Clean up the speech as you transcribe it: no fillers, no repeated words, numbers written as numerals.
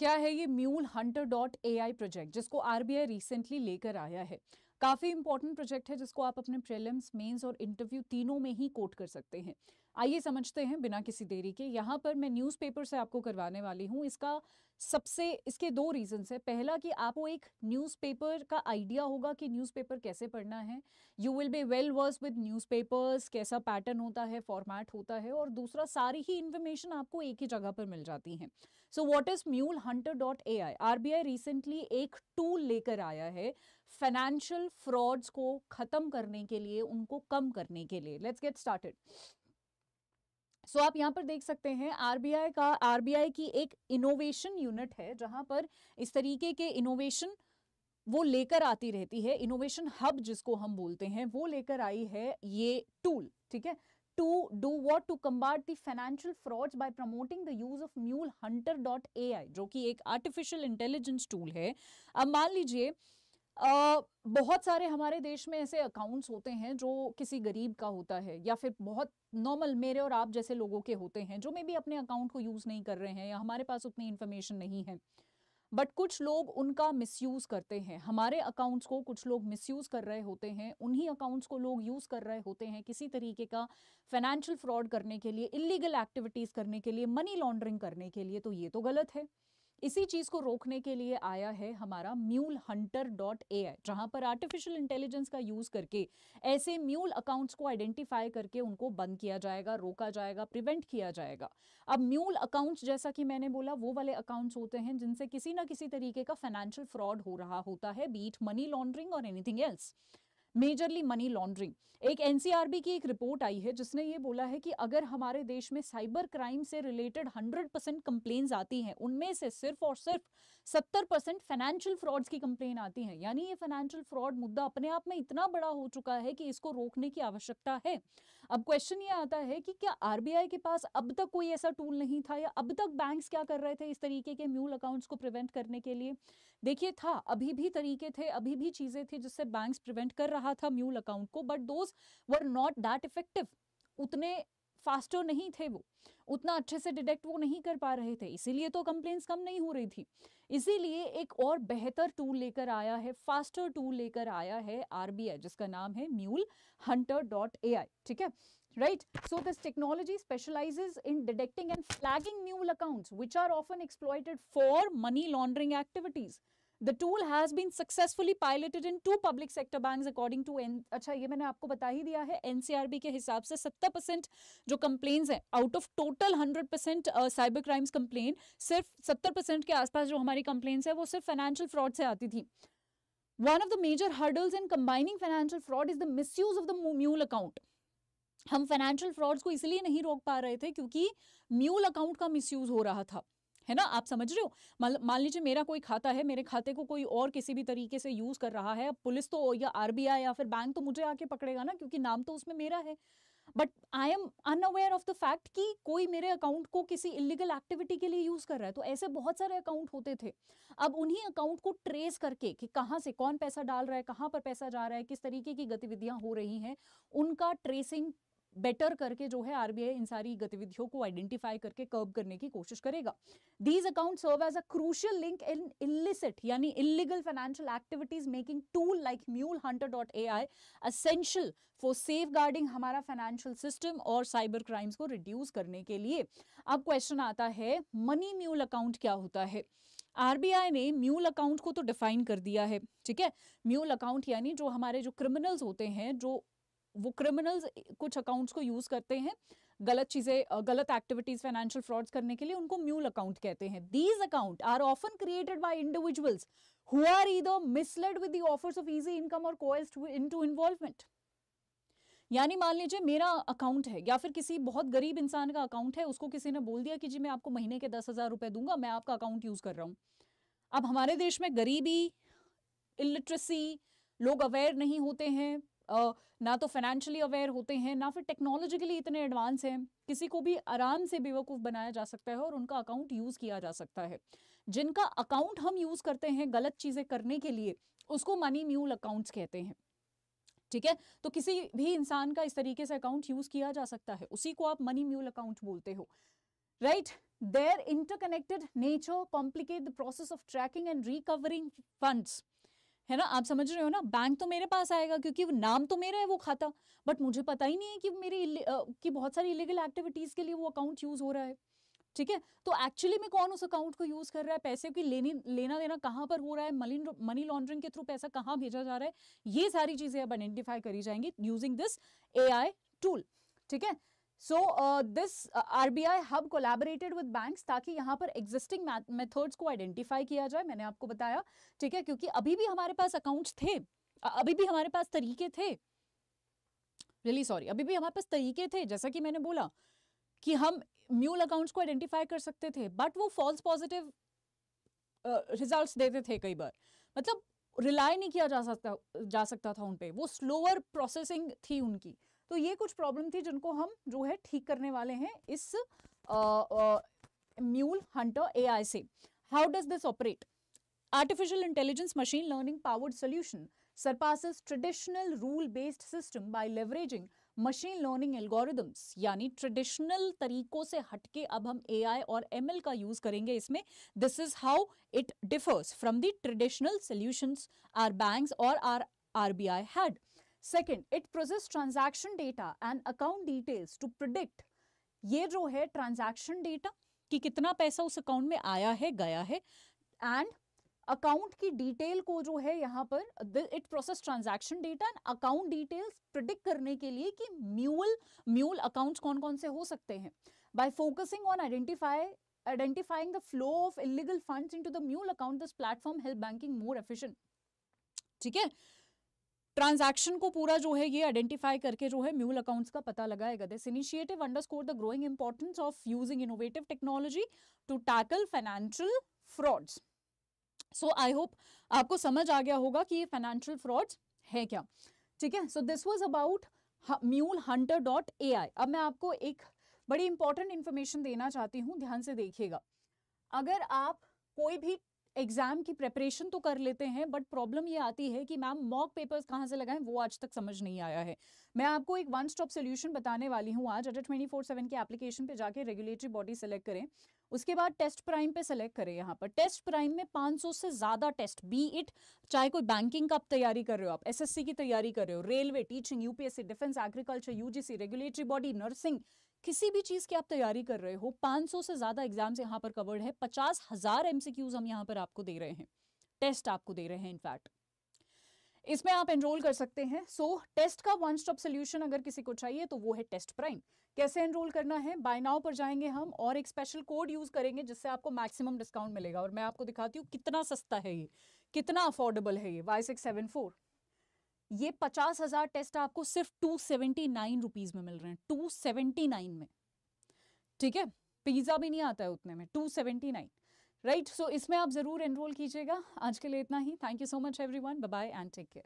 क्या है ये MuleHunter.ai प्रोजेक्ट जिसको आरबीआई रिसेंटली लेकर आया है। काफी इंपॉर्टेंट प्रोजेक्ट है जिसको आप अपने प्रीलिम्स, मेंस और इंटरव्यू तीनों में ही कोट कर सकते हैं। आइए समझते हैं बिना किसी देरी के। यहाँ पर मैं न्यूज़पेपर से आपको करवाने वाली हूँ। इसके दो रीजंस है। पहला कि आपको एक न्यूज़पेपर का आइडिया होगा कि न्यूज़पेपर कैसे पढ़ना है। You will be well versed with newspapers, कैसा पैटर्न होता है, फॉर्मेट होता है। और दूसरा, सारी ही इंफॉर्मेशन आपको एक ही जगह पर मिल जाती है। So what is MuleHunter.ai? RBI recently एक टूल लेकर आया है फाइनेंशियल फ्रॉड्स को खत्म करने के लिए, उनको कम करने के लिए। Let's get started. सो आप यहां पर देख सकते हैं आरबीआई की एक इनोवेशन यूनिट है जहां पर इस तरीके के इनोवेशन वो लेकर आती रहती है। इनोवेशन हब जिसको हम बोलते हैं, वो लेकर आई है ये टूल। ठीक है, to do what? To combat the financial frauds by promoting the use of MuleHunter.ai, जो कि एक आर्टिफिशियल इंटेलिजेंस टूल है। अब मान लीजिए बहुत सारे हमारे देश में ऐसे अकाउंट्स होते हैं जो किसी गरीब का होता है, या फिर बहुत नॉर्मल मेरे और आप जैसे लोगों के होते हैं जो मे भी अपने अकाउंट को यूज नहीं कर रहे हैं, या हमारे पास उतनी इंफॉर्मेशन नहीं है, बट कुछ लोग उनका मिसयूज करते हैं। हमारे अकाउंट्स को कुछ लोग मिसयूज कर रहे होते हैं, उन्हीं अकाउंट्स को लोग यूज कर रहे होते हैं किसी तरीके का फाइनेंशियल फ्रॉड करने के लिए, इलीगल एक्टिविटीज करने के लिए, मनी लॉन्ड्रिंग करने के लिए। तो ये तो गलत है। इसी चीज को रोकने के लिए आया है हमारा MuleHunter.ai, जहां पर आर्टिफिशियल इंटेलिजेंस का यूज करके ऐसे म्यूल अकाउंट्स को आइडेंटिफाई करके उनको बंद किया जाएगा, रोका जाएगा, प्रिवेंट किया जाएगा। अब म्यूल अकाउंट्स, जैसा कि मैंने बोला, वो वाले अकाउंट्स होते हैं जिनसे किसी ना किसी तरीके का फाइनेंशियल फ्रॉड हो रहा होता है, बीट मनी लॉन्ड्रिंग और anything else, majorly money laundering. एक एनसीआरबी की एक रिपोर्ट आई है जिसने ये बोला है कि अगर हमारे देश में साइबर क्राइम से रिलेटेड 100% कंप्लेन्स आती हैं, उनमें से सिर्फ और सिर्फ 70% फाइनेंशियल फ्रॉड्स की कंप्लेन आती हैं। यानी ये फाइनेंशियल फ्रॉड मुद्दा अपने आप में इतना बड़ा हो चुका है कि इसको रोकने की आवश्यकता है। अब क्वेश्चन ये आता है कि क्या आरबीआई के पास अब तक कोई ऐसा टूल नहीं था, या अब तक बैंक्स क्या कर रहे थे इस तरीके के म्यूल अकाउंट्स को प्रिवेंट करने के लिए? देखिए, था, अभी भी तरीके थे, अभी भी चीजें थी जिससे बैंक्स प्रिवेंट कर रहा था म्यूल अकाउंट को, but those were not that effective. उतने फास्टर नहीं थे, वो उतना अच्छे से डिटेक्ट वो नहीं कर पा रहे थे, इसीलिए तो कंप्लेंट्स कम नहीं हो रही थी। इसीलिए एक और बेहतर टूल लेकर आया है, फास्टर टूल लेकर आया है आरबीआई, जिसका नाम है MuleHunter.ai। ठीक है, right? So this technology specializes in detecting and flagging mule accounts which are often exploited for money laundering activities. The tool has been successfully piloted in 2 public sector banks according to अच्छा, ये मैंने आपको बता ही दिया है। NCRB के हिसाब से 70% जो कंप्लेन्स हैं out of total 100% cyber crimes complain, सिर्फ 70% के आसपास जो हमारी कंप्लेन्स है वो सिर्फ फाइनेंशियल फ्रॉड से आती थी। One of the major hurdles in combining financial fraud is the misuse of the mule account. हम फाइनेंशियल फ्रॉड्स को इसलिए नहीं रोक पा रहे थे क्योंकि म्यूल अकाउंट का मिसयूज हो रहा था, है ना? आप समझ रहे हो? मान लीजिए मेरा कोई खाता है, मेरे खाते को कोई और किसी भी तरीके से यूज कर रहा है। अब पुलिस तो, या आरबीआई या फिर बैंक तो मुझे आके पकड़ेगा ना, क्योंकि नाम तो उसमें मेरा है, but I am unaware of the fact कि कोई मेरे अकाउंट को किसी इलीगल एक्टिविटी के लिए यूज कर रहा है। तो ऐसे बहुत सारे अकाउंट होते थे। अब उन्हीं अकाउंट को ट्रेस करके कि कहां से कौन पैसा डाल रहा है, कहां पर पैसा जा रहा है, किस तरीके की गतिविधियां हो रही हैं, उनका ट्रेसिंग बेटर करके जो है आरबीआई इन सारी गतिविधियों को आइडेंटिफाई करके कर्ब करने की कोशिश करेगा। These account serve as a crucial link in illicit यानी illegal financial activities, making tool like MuleHunter.ai essential for safeguarding हमारा फाइनेंशियल सिस्टम और साइबर क्राइम्स को रिड्यूस करने के लिए। अब क्वेश्चन आता है, मनी म्यूल अकाउंट क्या होता है? आरबीआई ने म्यूल अकाउंट को तो डिफाइन कर दिया है। ठीक है, म्यूल अकाउंट यानी जो हमारे जो क्रिमिनल्स होते हैं, जो वो क्रिमिनल्स कुछ अकाउंट्स को यूज करते हैं गलत चीजें, गलत एक्टिविटीज, फाइनेंशियल फ्रॉड्स करने के लिए, उनको म्यूल अकाउंट कहते हैं। These account are often created by individuals who are either misled with the offers of easy income or coerced into involvement. यानी मान लीजिए मेरा अकाउंट है, या फिर किसी बहुत गरीब इंसान का अकाउंट है, उसको किसी ने बोल दिया कि जी मैं आपको महीने के 10,000 रुपए दूंगा, मैं आपका अकाउंट यूज कर रहा हूं। अब हमारे देश में गरीबी, इलिटरेसी, लोग अवेयर नहीं होते हैं, ना तो फाइनेंशियली अवेयर होते हैं, ना फिर टेक्नोलॉजिकली इतने एडवांस हैं। किसी को भी आराम से बेवकूफ बनाया जा सकता है और उनका अकाउंट यूज किया जा सकता है। जिनका अकाउंट हम यूज करते हैं गलत चीजें करने के लिए, उसको मनी म्यूल अकाउंट्स कहते हैं। ठीक है, तो किसी भी इंसान का इस तरीके से अकाउंट यूज किया जा सकता है, उसी को आप मनी म्यूल अकाउंट बोलते हो, right? their interconnected nature complicate the process of tracking and recovering funds. है ना, आप समझ रहे हो ना, बैंक तो मेरे पास आएगा क्योंकि नाम तो मेरा है वो खाता, बट मुझे पता ही नहीं है कि मेरी कि बहुत सारी इलीगल एक्टिविटीज के लिए वो अकाउंट यूज हो रहा है। ठीक है, तो एक्चुअली में कौन उस अकाउंट को यूज कर रहा है, पैसे की लेना देना कहाँ पर हो रहा है, मनी लॉन्ड्रिंग के थ्रू पैसा कहाँ भेजा जा रहा है, ये सारी चीजें अब आइडेंटिफाई करी जाएंगी यूजिंग दिस AI टूल। ठीक है, so this RBI hub collaborated with banks ताकि यहाँ पर एग्जिस्टिंग मेथड्स को आइडेंटिफाई किया जाए, मैंने आपको बताया। ठीक है, क्योंकि अभी भी हमारे पास अकाउंट्स थे, अभी भी हमारे पास तरीके थे, रियली सॉरी, अभी भी हमारे पास तरीके थे, जैसा कि मैंने बोला कि हम म्यूल अकाउंट्स को आइडेंटिफाई कर सकते थे, बट वो फॉल्स पॉजिटिव रिजल्ट्स देते थे कई बार, मतलब रिलाई नहीं किया जा सकता था उन पे, वो स्लोअर प्रोसेसिंग थी उनकी। तो ये कुछ प्रॉब्लम थी जिनको हम जो है ठीक करने वाले हैं इस म्यूल हंटर AI से। How does this operate? Artificial intelligence machine learning powered solution surpasses traditional rule based system by leveraging machine learning algorithms, यानी ट्रेडिशनल तरीकों से हटके अब हम AI और ML का यूज करेंगे इसमें। This is how it differs from the traditional solutions our banks or our RBI had. Second, it processes transaction data and account details to predict, ये जो है ट्रांजैक्शन डेटा कि कितना पैसा उस अकाउंट में आया है गया है, एंड अकाउंट की डिटेल को जो है यहाँ पर it process transaction data and account details predict करने के लिए कि म्यूल अकाउंट्स कौन कौन से हो सकते हैं, bye focusing on identifying the flow of illegal funds into the mule account, this platform help banking more efficient. ठीक है, ट्रांजैक्शन को पूरा जो है ये आइडेंटिफाई करके जो है म्यूल अकाउंट्स का पता लगाएगा। This initiative underscore the growing importance of using innovative technology to tackle financial frauds. So I hope आपको समझ आ गया होगा कि ये फाइनेंशियल फ्रॉड्स है क्या। ठीक है, so this was about mulehunter.ai। अब मैं आपको एक बड़ी इंपॉर्टेंट इंफॉर्मेशन देना चाहती हूँ, ध्यान से देखिएगा। अगर आप कोई भी एग्जाम की प्रिपरेशन तो कर लेते हैं, बट प्रॉब्लम ये आती है कि मैम मॉक पेपर्स कहाँ से लगाएं, वो आज तक समझ नहीं आया है। मैं आपको एक वन स्टॉप सोल्यूशन बताने वाली हूँ आज। अगर 24/7 के एप्लीकेशन पे जाके रेगुलेटरी बॉडी सेलेक्ट करें, उसके बाद टेस्ट प्राइम पे सेलेक्ट करें। यहाँ पर टेस्ट प्राइम में 500 से ज्यादा टेस्ट, बी इट चाहे कोई बैंकिंग का आप तैयारी कर रहे हो, आप SSC की तैयारी कर रहे हो, railway, teaching, UPSC, defence, agriculture, UGC, regulatory body, nursing, किसी भी चीज की आप तैयारी कर रहे हो, 500 से ज्यादा एग्जाम्स यहाँ पर कवर्ड है। 50,000 MCQs हम यहाँ पर आपको दे रहे हैं, टेस्ट आपको दे रहे हैं इनफैक्ट, इसमें आप एनरोल कर सकते हैं। सो टेस्ट का वन स्टॉप सोल्यूशन अगर किसी को चाहिए तो वो है टेस्ट प्राइम। कैसे एनरोल करना है? बाय नाउ पर जाएंगे हम और एक स्पेशल कोड यूज करेंगे जिससे आपको मैक्सिमम डिस्काउंट मिलेगा। और मैं आपको दिखाती हूँ कितना सस्ता है ये, कितना अफोर्डेबल है ये। Y674 ये 50,000 टेस्ट आपको सिर्फ 279 रुपीज में मिल रहे हैं, 279 में। ठीक है, पिज्जा भी नहीं आता है उतने में, 279, राइट। सो इसमें आप जरूर एनरोल कीजिएगा। आज के लिए इतना ही। Thank you so much everyone, bye bye and take care.